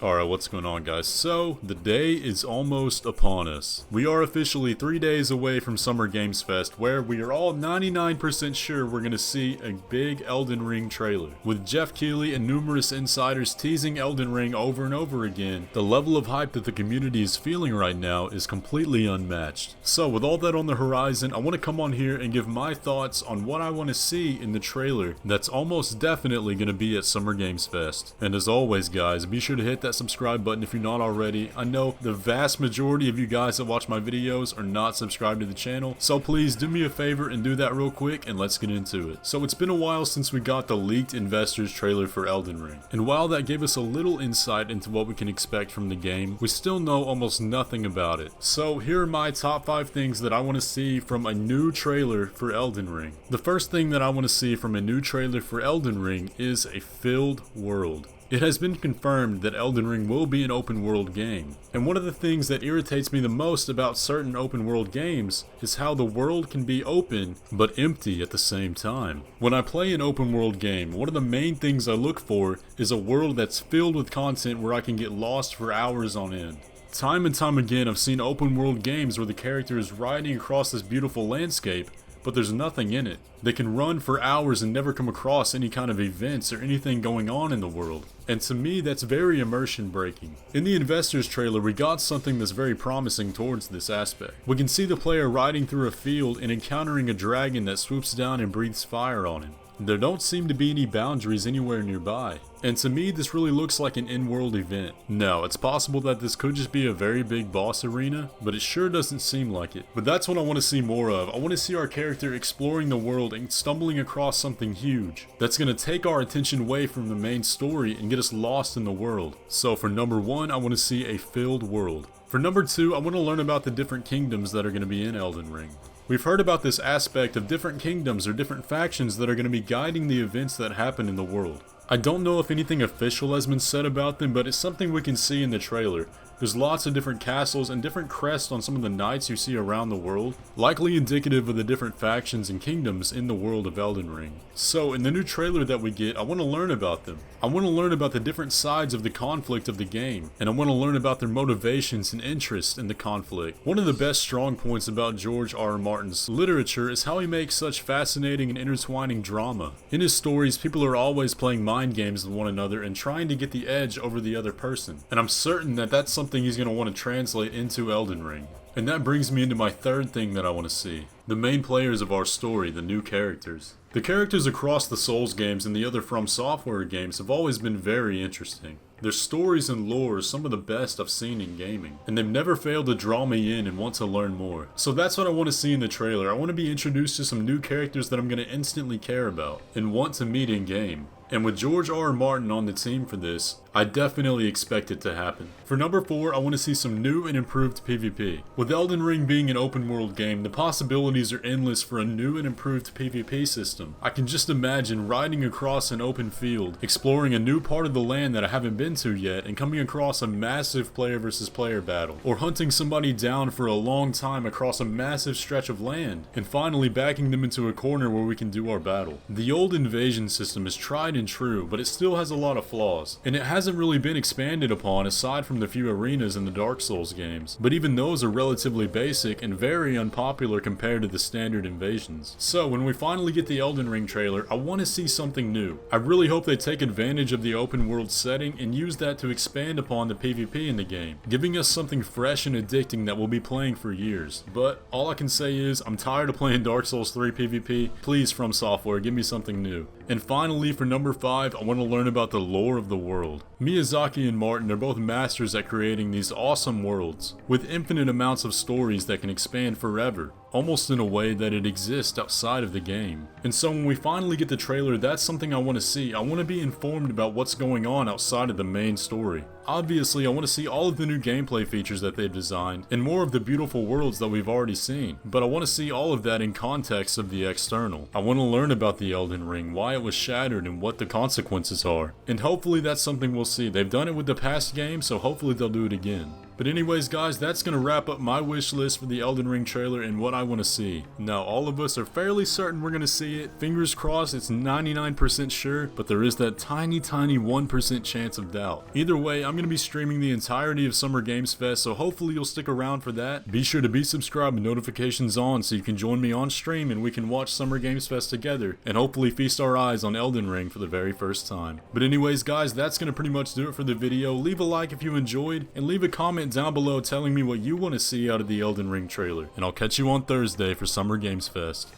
Alright, what's going on, guys? So, the day is almost upon us. We are officially 3 days away from Summer Games Fest, where we are all 99% sure we're going to see a big Elden Ring trailer. With Geoff Keighley and numerous insiders teasing Elden Ring over and over again, the level of hype that the community is feeling right now is completely unmatched. So, with all that on the horizon, I want to come on here and give my thoughts on what I want to see in the trailer that's almost definitely going to be at Summer Games Fest. And as always, guys, be sure to hit that subscribe button if you're not already. I know the vast majority of you guys that watch my videos are not subscribed to the channel, so please do me a favor and do that real quick and let's get into it. So it's been a while since we got the leaked investors trailer for Elden Ring, and while that gave us a little insight into what we can expect from the game, we still know almost nothing about it. So here are my top 5 things that I want to see from a new trailer for Elden Ring. The first thing that I want to see from a new trailer for Elden Ring is a filled world. It has been confirmed that Elden Ring will be an open world game, and one of the things that irritates me the most about certain open world games is how the world can be open but empty at the same time. When I play an open world game, one of the main things I look for is a world that's filled with content where I can get lost for hours on end. Time and time again, I've seen open world games where the character is riding across this beautiful landscape, but there's nothing in it. They can run for hours and never come across any kind of events or anything going on in the world. And to me, that's very immersion breaking. In the investors trailer, we got something that's very promising towards this aspect. We can see the player riding through a field and encountering a dragon that swoops down and breathes fire on him. There don't seem to be any boundaries anywhere nearby, and to me this really looks like an in-world event. Now, it's possible that this could just be a very big boss arena, but it sure doesn't seem like it. But that's what I want to see more of. I want to see our character exploring the world and stumbling across something huge that's going to take our attention away from the main story and get us lost in the world. So for number 1, I want to see a filled world. For number 2, I want to learn about the different kingdoms that are going to be in Elden Ring. We've heard about this aspect of different kingdoms or different factions that are going to be guiding the events that happen in the world. I don't know if anything official has been said about them, but it's something we can see in the trailer. There's lots of different castles and different crests on some of the knights you see around the world, likely indicative of the different factions and kingdoms in the world of Elden Ring. So in the new trailer that we get, I want to learn about them. I want to learn about the different sides of the conflict of the game, and I want to learn about their motivations and interests in the conflict. One of the best strong points about George R. R. Martin's literature is how he makes such fascinating and intertwining drama. In his stories, people are always playing mind games with one another and trying to get the edge over the other person, and I'm certain that that's something he's going to want to translate into Elden Ring. And that brings me into my third thing that I want to see. The main players of our story, the new characters. The characters across the Souls games and the other From Software games have always been very interesting. Their stories and lore are some of the best I've seen in gaming, and they've never failed to draw me in and want to learn more. So that's what I want to see in the trailer. I want to be introduced to some new characters that I'm going to instantly care about and want to meet in game. And with George R. R. Martin on the team for this, I definitely expect it to happen. For number 4, I want to see some new and improved PvP. With Elden Ring being an open world game, the possibilities are endless for a new and improved PvP system. I can just imagine riding across an open field, exploring a new part of the land that I haven't been to yet, and coming across a massive player versus player battle, or hunting somebody down for a long time across a massive stretch of land, and finally backing them into a corner where we can do our battle. The old invasion system is tried and true, but it still has a lot of flaws, and it hasn't really been expanded upon aside from the few arenas in the Dark Souls games, but even those are relatively basic and very unpopular compared to the standard invasions. So when we finally get the Elden Ring trailer, I want to see something new. I really hope they take advantage of the open world setting and use that to expand upon the PvP in the game, giving us something fresh and addicting that we'll be playing for years. But all I can say is, I'm tired of playing Dark Souls 3 PvP. Please, From Software, give me something new. And finally, for number 5, I want to learn about the lore of the world. Miyazaki and Martin are both masters at creating these awesome worlds, with infinite amounts of stories that can expand forever, almost in a way that it exists outside of the game. And so when we finally get the trailer, that's something I want to see. I want to be informed about what's going on outside of the main story. Obviously, I want to see all of the new gameplay features that they've designed, and more of the beautiful worlds that we've already seen. But I want to see all of that in context of the external. I want to learn about the Elden Ring, why it was shattered, and what the consequences are. And hopefully that's something we'll see. They've done it with the past game, so hopefully they'll do it again. But anyways guys, that's gonna wrap up my wish list for the Elden Ring trailer and what I want to see. Now all of us are fairly certain we're gonna see it. Fingers crossed, it's 99% sure, but there is that tiny 1% chance of doubt. Either way, I'm gonna be streaming the entirety of Summer Games Fest, so hopefully you'll stick around for that. Be sure to be subscribed and notifications on so you can join me on stream and we can watch Summer Games Fest together and hopefully feast our eyes on Elden Ring for the very first time. But anyways guys, that's gonna pretty much do it for the video. Leave a like if you enjoyed and leave a comment down below telling me what you want to see out of the Elden Ring trailer. And I'll catch you on Thursday for Summer Games Fest.